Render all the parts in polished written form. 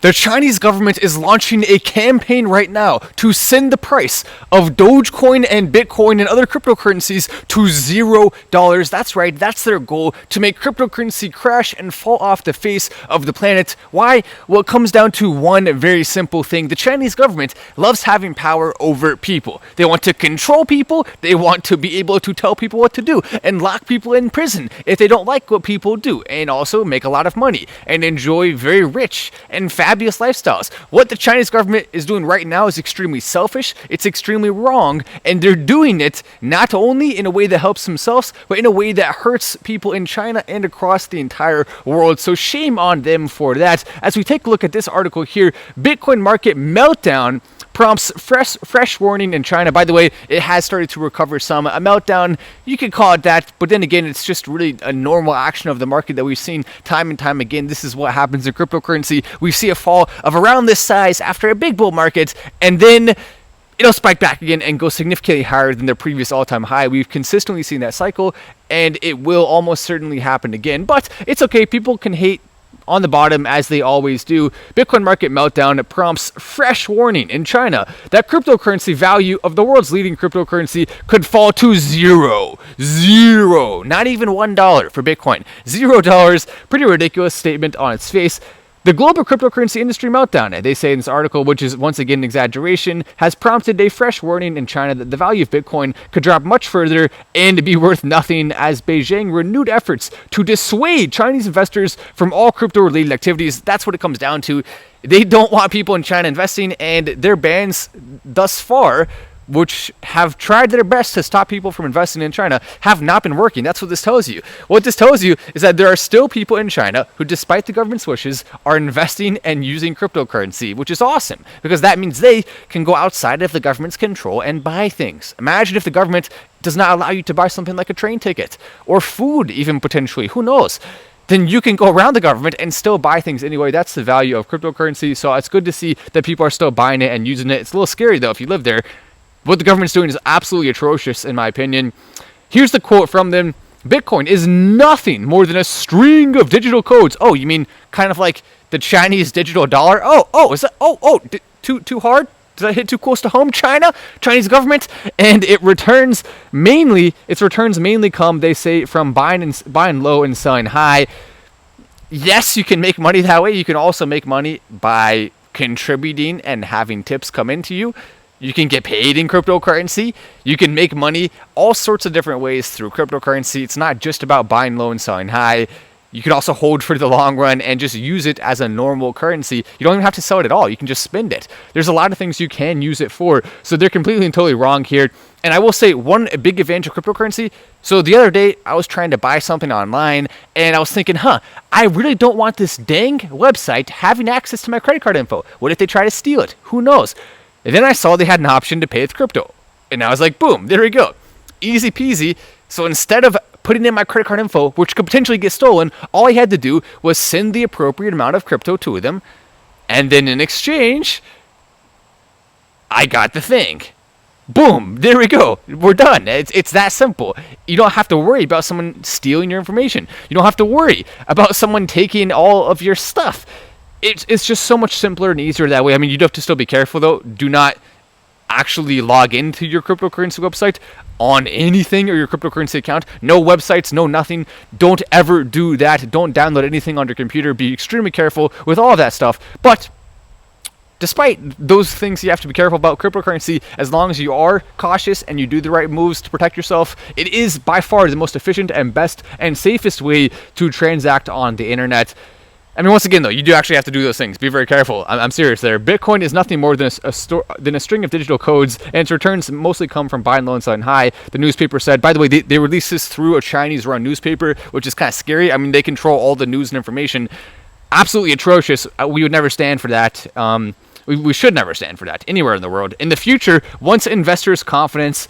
The Chinese government is launching a campaign right now to send the price of Dogecoin and Bitcoin and other cryptocurrencies to $0. That's right, that's their goal, to make cryptocurrency crash and fall off the face of the planet. Why? Well, it comes down to one very simple thing. The Chinese government loves having power over people. They want to control people, they want to be able to tell people what to do, and lock people in prison if they don't like what people do, and also make a lot of money, and enjoy very rich and fabulous lifestyles. What the Chinese government is doing right now is extremely selfish, it's extremely wrong, and they're doing it not only in a way that helps themselves, but in a way that hurts people in China and across the entire world. So shame on them for that. As we take a look at this article here, Bitcoin market meltdown prompts fresh warning in China. By the way, it has started to recover some. A meltdown, you could call it that, but then again, it's just really a normal action of the market that we've seen time and time again. This is what happens in cryptocurrency. We see a fall of around this size after a big bull market, and then it'll spike back again and go significantly higher than their previous all-time high. We've consistently seen that cycle, and it will almost certainly happen again. But it's okay. People can hate on the bottom, as they always do. Bitcoin market meltdown prompts fresh warning in China that cryptocurrency value of the world's leading cryptocurrency could fall to zero. Not even $1 for Bitcoin. $0. Pretty ridiculous statement on its face. The global cryptocurrency industry meltdown, they say in this article, which is once again an exaggeration, has prompted a fresh warning in China that the value of Bitcoin could drop much further and be worth nothing as Beijing renewed efforts to dissuade Chinese investors from all crypto-related activities. That's what it comes down to. They don't want people in China investing, and their bans thus far, which have tried their best to stop people from investing in China, have not been working. That's what this tells you. What this tells you is that there are still people in China who, despite the government's wishes, are investing and using cryptocurrency, which is awesome, because that means they can go outside of the government's control and buy things. Imagine if the government does not allow you to buy something like a train ticket, or food even potentially, who knows? Then you can go around the government and still buy things anyway. That's the value of cryptocurrency, so it's good to see that people are still buying it and using it. It's a little scary, though, if you live there. What the government's doing is absolutely atrocious, in my opinion. Here's the quote from them. Bitcoin is nothing more than a string of digital codes. Oh, you mean kind of like the Chinese digital dollar? Is that, too hard? Did I hit too close to home, China? Chinese government? And its returns mainly come, they say, from buying low and selling high. Yes, you can make money that way. You can also make money by contributing and having tips come into you. You can get paid in cryptocurrency. You can make money all sorts of different ways through cryptocurrency. It's not just about buying low and selling high. You can also hold for the long run and just use it as a normal currency. You don't even have to sell it at all. You can just spend it. There's a lot of things you can use it for. So they're completely and totally wrong here. And I will say one big advantage of cryptocurrency. So the other day, I was trying to buy something online, and I was thinking, I really don't want this dang website having access to my credit card info. What if they try to steal it? Who knows? And then I saw they had an option to pay with crypto. And I was like, boom, there we go. Easy peasy. So instead of putting in my credit card info, which could potentially get stolen, all I had to do was send the appropriate amount of crypto to them. And then in exchange, I got the thing. Boom, there we go. We're done. It's that simple. You don't have to worry about someone stealing your information. You don't have to worry about someone taking all of your stuff. It's just so much simpler and easier that way. I mean, you do have to still be careful, though. Do not actually log into your cryptocurrency website on anything or your cryptocurrency account. No websites, no nothing. Don't ever do that. Don't download anything on your computer. Be extremely careful with all of that stuff. But despite those things you have to be careful about, cryptocurrency, as long as you are cautious and you do the right moves to protect yourself, it is by far the most efficient and best and safest way to transact on the internet. I mean, once again, though, you do actually have to do those things. Be very careful. I'm serious there. Bitcoin is nothing more than a string of digital codes, and its returns mostly come from buying low and selling high. The newspaper said, by the way, they released this through a Chinese-run newspaper, which is kind of scary. I mean, they control all the news and information. Absolutely atrocious. We would never stand for that. We should never stand for that anywhere in the world. In the future, once investors' confidence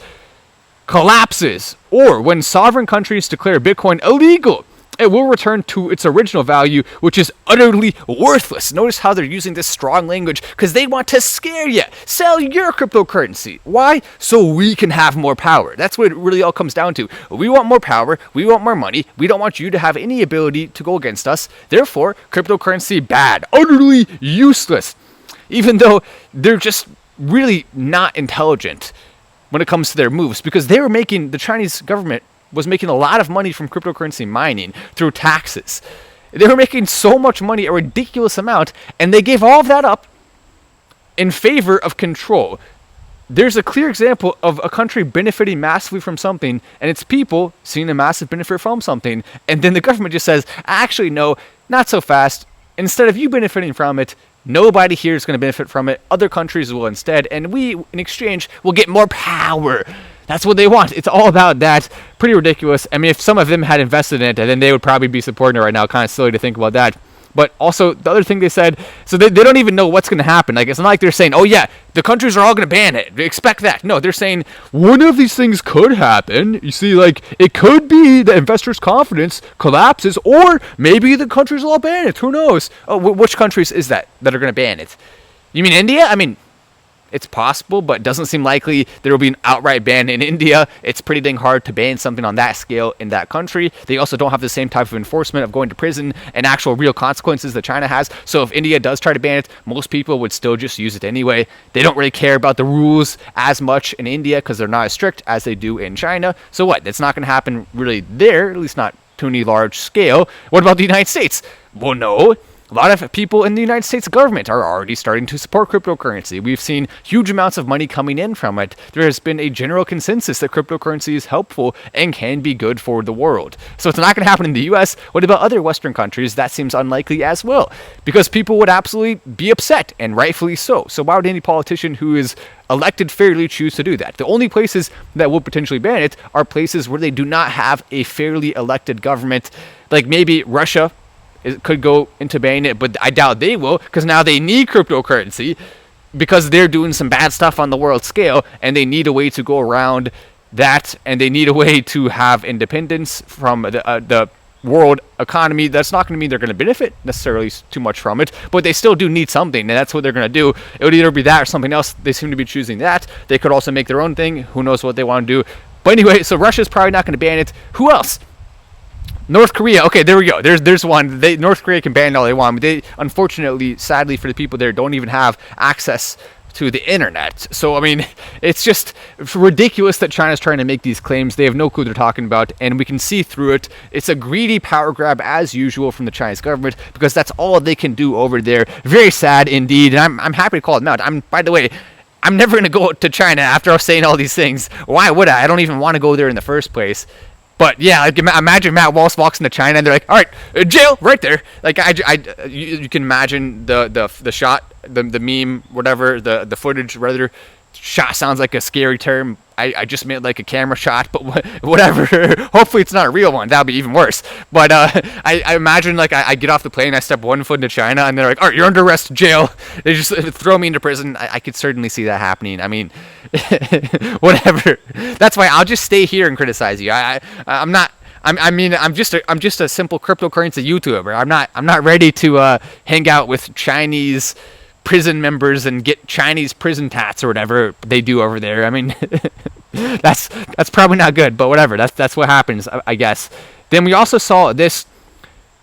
collapses, or when sovereign countries declare Bitcoin illegal it will return to its original value, which is utterly worthless. Notice how they're using this strong language because they want to scare you. Sell your cryptocurrency. Why? So we can have more power. That's what it really all comes down to. We want more power. We want more money. We don't want you to have any ability to go against us. Therefore, cryptocurrency bad, utterly useless. Even though they're just really not intelligent when it comes to their moves, because the Chinese government was making a lot of money from cryptocurrency mining through taxes. They were making so much money, a ridiculous amount, and they gave all of that up in favor of control. There's a clear example of a country benefiting massively from something, and its people seeing a massive benefit from something, and then the government just says, actually, no, not so fast. Instead of you benefiting from it, nobody here is going to benefit from it. Other countries will instead, and we, in exchange, will get more power. That's what they want. It's all about that. Pretty ridiculous. I mean, if some of them had invested in it, then they would probably be supporting it right now. Kind of silly to think about that. But also, the other thing they said, so they don't even know what's going to happen. Like, it's not like they're saying, oh yeah, the countries are all going to ban it. Expect that. No, they're saying, one of these things could happen. You see, like, it could be that investors' confidence collapses, or maybe the countries will all ban it. Who knows? Oh, which countries is that are going to ban it? You mean India? I mean, it's possible, but it doesn't seem likely there will be an outright ban in India. It's pretty dang hard to ban something on that scale in that country. They also don't have the same type of enforcement of going to prison and actual real consequences that China has. So if India does try to ban it, most people would still just use it anyway. They don't really care about the rules as much in India because they're not as strict as they do in China. So what? It's not going to happen really there, at least not to any large scale. What about the United States? Well, no. A lot of people in the United States government are already starting to support cryptocurrency. We've seen huge amounts of money coming in from it. There has been a general consensus that cryptocurrency is helpful and can be good for the world. So it's not going to happen in the US. What about other Western countries? That seems unlikely as well, because people would absolutely be upset, and rightfully so. So why would any politician who is elected fairly choose to do that? The only places that will potentially ban it are places where they do not have a fairly elected government, like maybe Russia. It could go into banning it, but I doubt they will, because now they need cryptocurrency because they're doing some bad stuff on the world scale, and they need a way to go around that, and they need a way to have independence from the world economy. That's not going to mean they're going to benefit necessarily too much from it, but they still do need something, and that's what they're going to do. It would either be that or something else. They seem to be choosing that. They could also make their own thing. Who knows what they want to do? But anyway, so Russia's probably not going to ban it. Who else? North Korea. Okay, there we go. There's one. North Korea can ban all they want, but they, unfortunately, sadly for the people there, don't even have access to the internet. So, I mean, it's just ridiculous that China's trying to make these claims. They have no clue they're talking about, and we can see through it. It's a greedy power grab, as usual, from the Chinese government, because that's all they can do over there. Very sad indeed, and I'm happy to call them out. By the way, I'm never going to go to China after saying all these things. Why would I? I don't even want to go there in the first place. But yeah, like, imagine Matt Walsh walks into China and they're like, all right, jail right there. Like, you can imagine the shot, the meme, whatever, the footage rather. Shot sounds like a scary term. I just meant like a camera shot, but whatever. Hopefully it's not a real one. That would be even worse. But I imagine like I get off the plane, I step one foot into China, and they're like, all right, you're under arrest, jail. They just throw me into prison. I could certainly see that happening. I mean, whatever. That's why I'll just stay here and criticize you. I'm not. I'm just a simple cryptocurrency YouTuber. I'm not ready to hang out with Chinese prison members and get Chinese prison tats or whatever they do over there. I mean, that's probably not good, but whatever. That's what happens, I guess. Then we also saw this.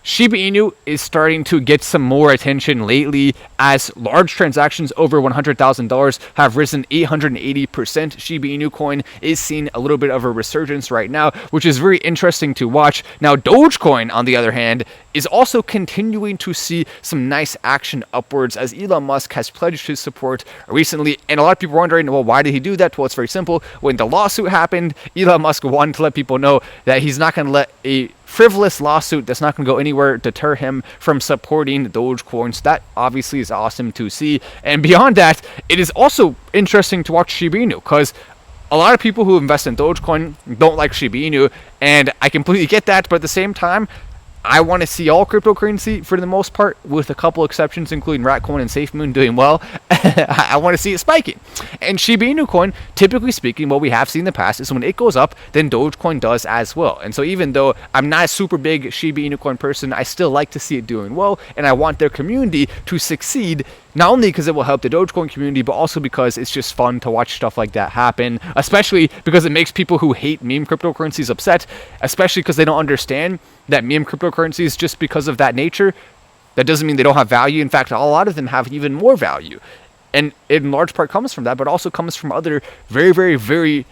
Shiba Inu is starting to get some more attention lately as large transactions over $100,000 have risen 880%. Shiba Inu coin is seeing a little bit of a resurgence right now, which is very interesting to watch. Now, Dogecoin, on the other hand, is also continuing to see some nice action upwards as Elon Musk has pledged his support recently. And a lot of people are wondering, well, why did he do that? Well, it's very simple. When the lawsuit happened, Elon Musk wanted to let people know that he's not going to let a frivolous lawsuit that's not going to go anywhere deter him from supporting Dogecoin. So that obviously is awesome to see. And beyond that, it is also interesting to watch Shiba Inu, because a lot of people who invest in Dogecoin don't like Shiba Inu, and I completely get that. But at the same time, I want to see all cryptocurrency for the most part, with a couple exceptions, including Ratcoin and SafeMoon doing well. I want to see it spiking. And Shiba Inu coin, typically speaking, what we have seen in the past is when it goes up, then Dogecoin does as well. And so even though I'm not a super big Shiba Inu coin person, I still like to see it doing well, and I want their community to succeed, not only because it will help the Dogecoin community, but also because it's just fun to watch stuff like that happen, especially because it makes people who hate meme cryptocurrencies upset, especially because they don't understand that meme cryptocurrencies, just because of that nature, that doesn't mean they don't have value. In fact, a lot of them have even more value. And it in large part comes from that, but also comes from other very, very, very,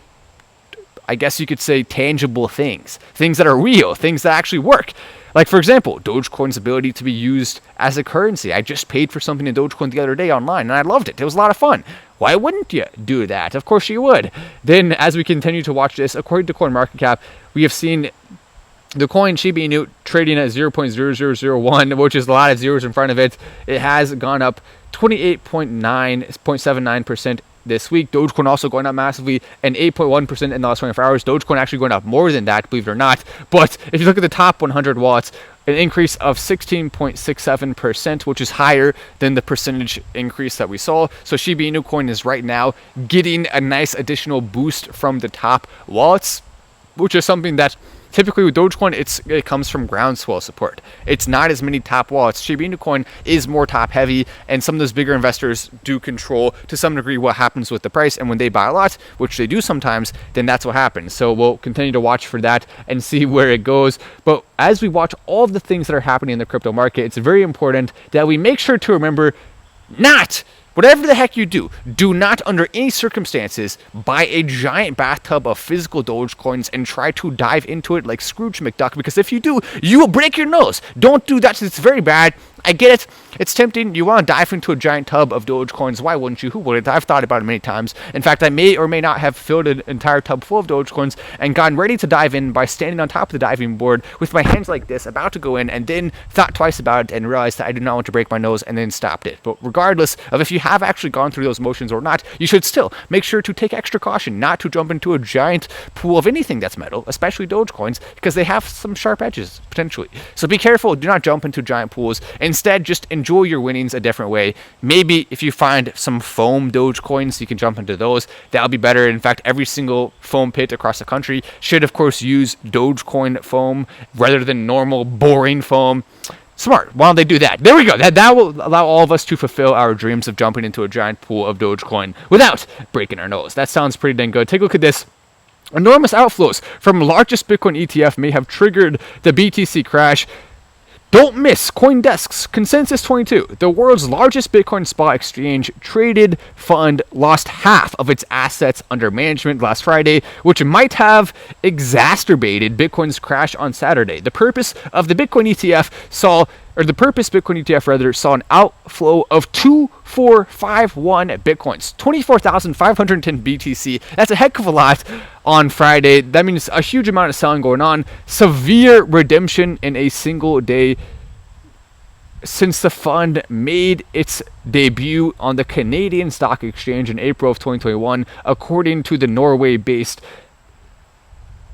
I guess you could say, tangible things. Things that are real, things that actually work. Like, for example, Dogecoin's ability to be used as a currency. I just paid for something in Dogecoin the other day online, and I loved it. It was a lot of fun. Why wouldn't you do that? Of course you would. Then, as we continue to watch this, according to CoinMarketCap, we have seen the coin Shiba Inu trading at 0.0001, which is a lot of zeros in front of it. It has gone up 28.79% this week. Dogecoin also going up massively, and 8.1% in the last 24 hours. Dogecoin actually going up more than that, believe it or not. But if you look at the top 100 wallets, an increase of 16.67%, which is higher than the percentage increase that we saw. So Shiba Inu coin is right now getting a nice additional boost from the top wallets, which is something that typically with Dogecoin, it comes from groundswell support. It's not as many top wallets. Shiba Inu coin is more top heavy, and some of those bigger investors do control to some degree what happens with the price. And when they buy a lot, which they do sometimes, then that's what happens. So we'll continue to watch for that and see where it goes. But as we watch all of the things that are happening in the crypto market, it's very important that we make sure to remember whatever the heck you do not under any circumstances buy a giant bathtub of physical Dogecoins and try to dive into it like Scrooge McDuck, because if you do, you will break your nose. Don't do that. It's very bad. I get it. It's tempting. You want to dive into a giant tub of Dogecoins. Why wouldn't you? Who wouldn't? I've thought about it many times. In fact, I may or may not have filled an entire tub full of Dogecoins and gotten ready to dive in by standing on top of the diving board with my hands like this, about to go in, and then thought twice about it and realized that I did not want to break my nose, and then stopped it. But regardless of if you have actually gone through those motions or not, you should still make sure to take extra caution not to jump into a giant pool of anything that's metal, especially Dogecoins, because they have some sharp edges, potentially. So be careful. Do not jump into giant pools. Instead, just enjoy your winnings a different way. Maybe if you find some foam Dogecoins, you can jump into those. That'll be better. In fact, every single foam pit across the country should, of course, use Dogecoin foam rather than normal, boring foam. Smart. Why don't they do that? There we go. That will allow all of us to fulfill our dreams of jumping into a giant pool of Dogecoin without breaking our nose. That sounds pretty dang good. Take a look at this. Enormous outflows from largest Bitcoin ETF may have triggered the BTC crash. Don't miss CoinDesk's Consensus 22. The world's largest Bitcoin spot exchange traded fund lost half of its assets under management last Friday, which might have exacerbated Bitcoin's crash on Saturday. The purpose Bitcoin ETF saw an outflow of 2451 Bitcoins, 24,510 BTC. That's a heck of a lot on Friday. That means a huge amount of selling going on. Severe redemption in a single day since the fund made its debut on the Canadian Stock Exchange in April of 2021, according to the Norway-based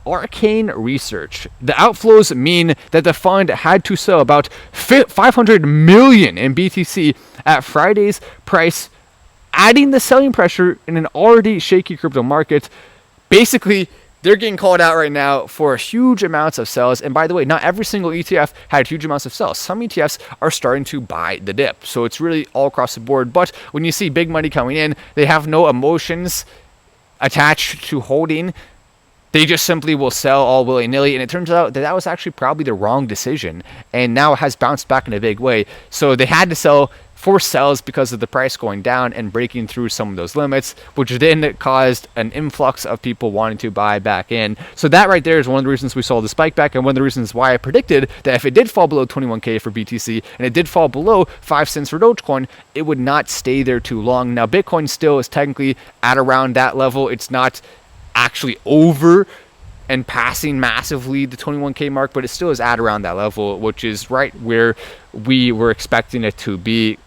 Arcane Research. The outflows mean that the fund had to sell about 500 million in BTC at Friday's price, adding the selling pressure in an already shaky crypto market. Basically, they're getting called out right now for huge amounts of sells. And by the way, not every single ETF had huge amounts of sells. Some ETFs are starting to buy the dip. So it's really all across the board. But when you see big money coming in, they have no emotions attached to holding. They just simply will sell all willy-nilly, and it turns out that was actually probably the wrong decision, and now it has bounced back in a big way. So they had to sell, force sells because of the price going down and breaking through some of those limits, which then caused an influx of people wanting to buy back in. So that right there is one of the reasons we saw the spike back, and one of the reasons why I predicted that if it did fall below 21K for BTC, and it did fall below 5 cents for Dogecoin, it would not stay there too long. Now, Bitcoin still is technically at around that level. It's not actually over and passing massively the 21K mark, but it still is at around that level, which is right where we were expecting it to be,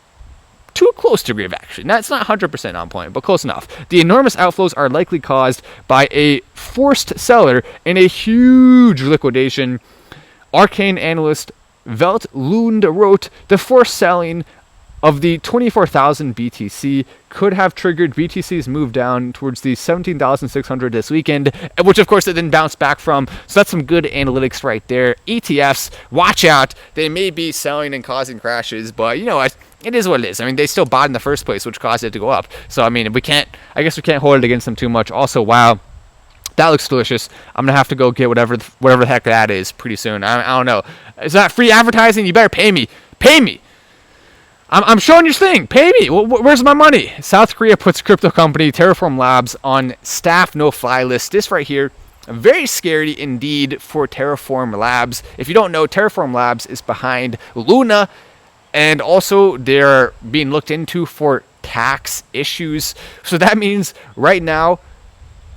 to a close degree of action. Now, it's not 100% on point, but close enough. The enormous outflows are likely caused by a forced seller in a huge liquidation Arcane analyst Velt Lund wrote, the forced selling of the 24,000 BTC could have triggered BTC's move down towards the 17,600 this weekend, which of course it then bounced back from. So that's some good analytics right there. ETFs, watch out. They may be selling and causing crashes, but you know what? It is what it is. I mean, they still bought in the first place, which caused it to go up. So I mean, I guess we can't hold it against them too much. Also, wow, that looks delicious. I'm gonna have to go get whatever the heck that is pretty soon. I don't know. Is that free advertising? You better pay me. Pay me. I'm showing your thing. Pay me. Where's my money? South Korea puts crypto company Terraform Labs on staff no-fly list. This right here, very scary indeed for Terraform Labs. If you don't know, Terraform Labs is behind Luna, and also they're being looked into for tax issues. So that means right now,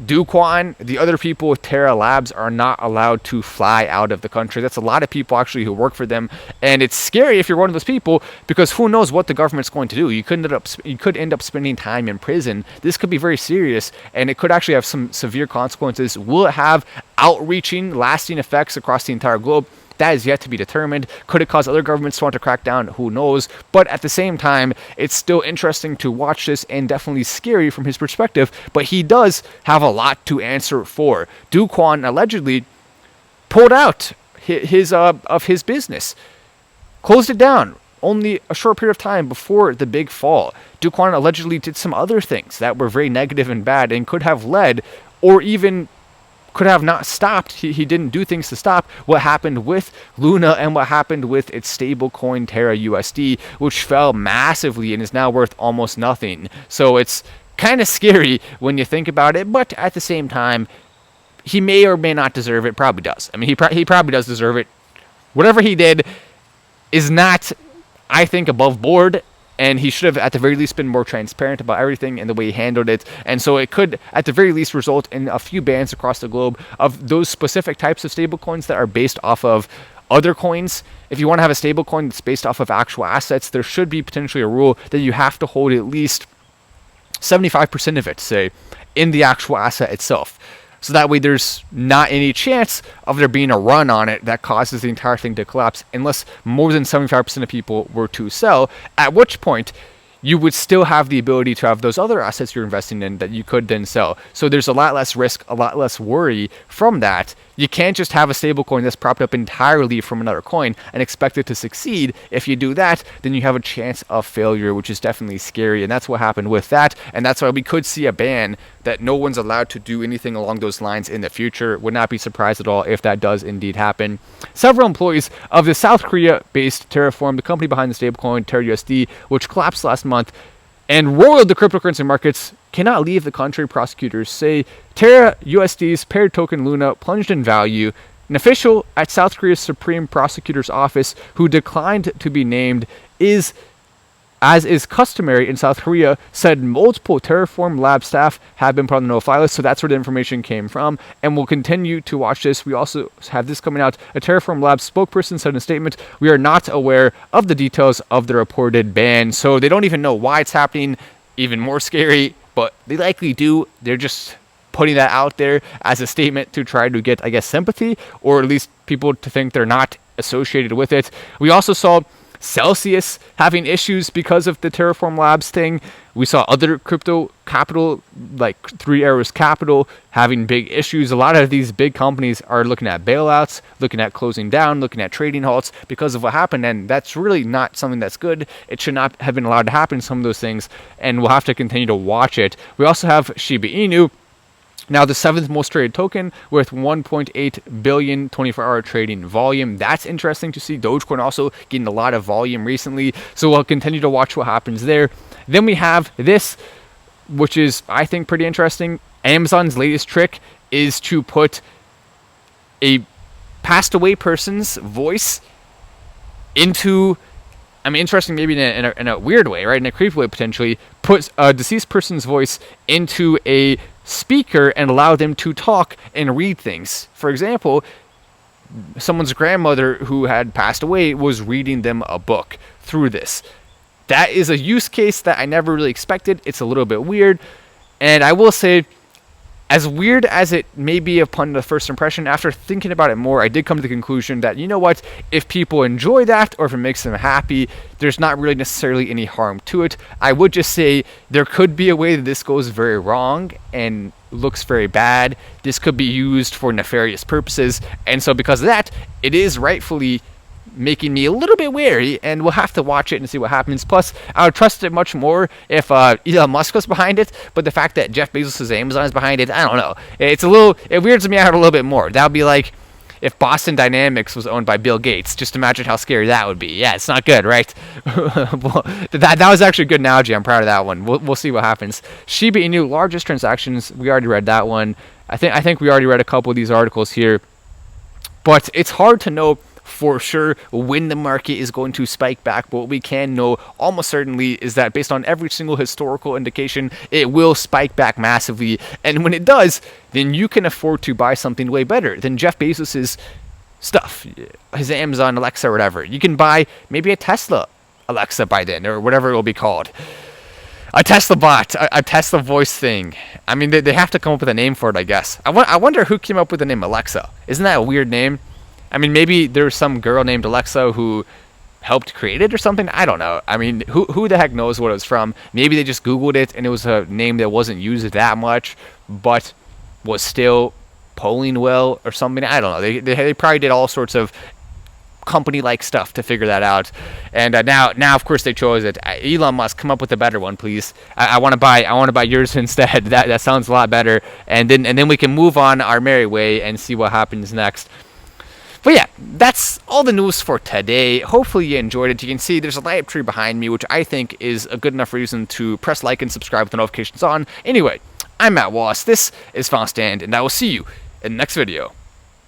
Do Kwon, the other people with Terra Labs, are not allowed to fly out of the country. That's a lot of people actually who work for them, and it's scary if you're one of those people, because who knows what the government's going to do. You could end up spending time in prison. This could be very serious, and it could actually have some severe consequences. Will it have outreaching, lasting effects across the entire globe? That is yet to be determined. Could it cause other governments to want to crack down? Who knows? But at the same time, it's still interesting to watch this, and definitely scary from his perspective. But he does have a lot to answer for. Do Kwon allegedly pulled out of his business, closed it down only a short period of time before the big fall. Do Kwon allegedly did some other things that were very negative and bad, and could have led, or even could have not stopped. He didn't do things to stop what happened with Luna and what happened with its stablecoin Terra USD, which fell massively and is now worth almost nothing. So it's kind of scary when you think about it, but at the same time, he may or may not deserve it. Probably does. I mean, he probably does deserve it. Whatever he did is not, I think, above board, and he should have at the very least been more transparent about everything and the way he handled it. And so it could at the very least result in a few bans across the globe of those specific types of stablecoins that are based off of other coins. If you want to have a stablecoin that's based off of actual assets, there should be potentially a rule that you have to hold at least 75% of it, say, in the actual asset itself. So that way there's not any chance of there being a run on it that causes the entire thing to collapse, unless more than 75% of people were to sell, at which point you would still have the ability to have those other assets you're investing in that you could then sell. So there's a lot less risk, a lot less worry from that. You can't just have a stablecoin that's propped up entirely from another coin and expect it to succeed. If you do that, then you have a chance of failure, which is definitely scary. And that's what happened with that. And that's why we could see a ban that no one's allowed to do anything along those lines in the future. Would not be surprised at all if that does indeed happen. Several employees of the South Korea-based Terraform, the company behind the stablecoin Terra USD, which collapsed last month and roiled the cryptocurrency markets, cannot leave the country. Prosecutors say Terra USD's paired token Luna plunged in value. An official at South Korea's Supreme Prosecutor's Office, who declined to be named, as is customary in South Korea, said multiple Terraform Lab staff have been put on the no-fly list. So that's where the information came from, and we'll continue to watch this. We also have this coming out. A Terraform Lab spokesperson said in a statement, "We are not aware of the details of the reported ban." So they don't even know why it's happening. Even more scary, but they likely do. They're just putting that out there as a statement to try to get, I guess, sympathy, or at least people to think they're not associated with it. We also saw Celsius having issues because of the Terraform Labs thing. We saw other crypto capital, like Three Arrows Capital, having big issues. A lot of these big companies are looking at bailouts, looking at closing down, looking at trading halts because of what happened, and that's really not something that's good. It should not have been allowed to happen, some of those things, and we'll have to continue to watch it. We also have Shiba Inu, now the 7th most traded token with 1.8 billion 24-hour trading volume. That's interesting to see. Dogecoin also getting a lot of volume recently. So we'll continue to watch what happens there. Then we have this, which is, I think, pretty interesting. Amazon's latest trick is to put a passed away person's voice into, I mean, interesting maybe in a weird way, right? In a creepy way, potentially. Put a deceased person's voice into a speaker and allow them to talk and read things. For example, someone's grandmother who had passed away was reading them a book through this. That is a use case that I never really expected. It's a little bit weird, and I will say as weird as it may be upon the first impression, after thinking about it more, I did come to the conclusion that, you know what, if people enjoy that or if it makes them happy, there's not really necessarily any harm to it. I would just say there could be a way that this goes very wrong and looks very bad. This could be used for nefarious purposes, and so because of that, it is rightfully making me a little bit wary, and we'll have to watch it and see what happens. Plus, I would trust it much more if Elon Musk was behind it, but the fact that Jeff Bezos' Amazon is behind it, I don't know. It weirds me out a little bit more. That would be like if Boston Dynamics was owned by Bill Gates. Just imagine how scary that would be. Yeah, it's not good, right? Well, that was actually a good analogy. I'm proud of that one. We'll see what happens. Shiba Inu, largest transactions. We already read that one. I think we already read a couple of these articles here. But it's hard to know for sure when the market is going to spike back. But what we can know almost certainly is that based on every single historical indication, it will spike back massively. And when it does, then you can afford to buy something way better than Jeff Bezos's stuff, his Amazon Alexa or whatever. You can buy maybe a Tesla Alexa by then, or whatever it will be called. A Tesla bot, a Tesla voice thing. I mean, they have to come up with a name for it, I guess. I wonder who came up with the name Alexa. Isn't that a weird name? I mean, maybe there's some girl named Alexa who helped create it or something. I don't know. I mean, who the heck knows what it was from? Maybe they just Googled it and it was a name that wasn't used that much, but was still polling well or something. I don't know. They probably did all sorts of company-like stuff to figure that out. And now of course they chose it. Elon Musk, come up with a better one, please. I want to buy yours instead. That sounds a lot better. And then we can move on our merry way and see what happens next. But yeah, that's all the news for today. Hopefully you enjoyed it. You can see there's a light tree behind me, which I think is a good enough reason to press like and subscribe with the notifications on. Anyway, I'm Matt Wallace. This is Final Stand, and I will see you in the next video.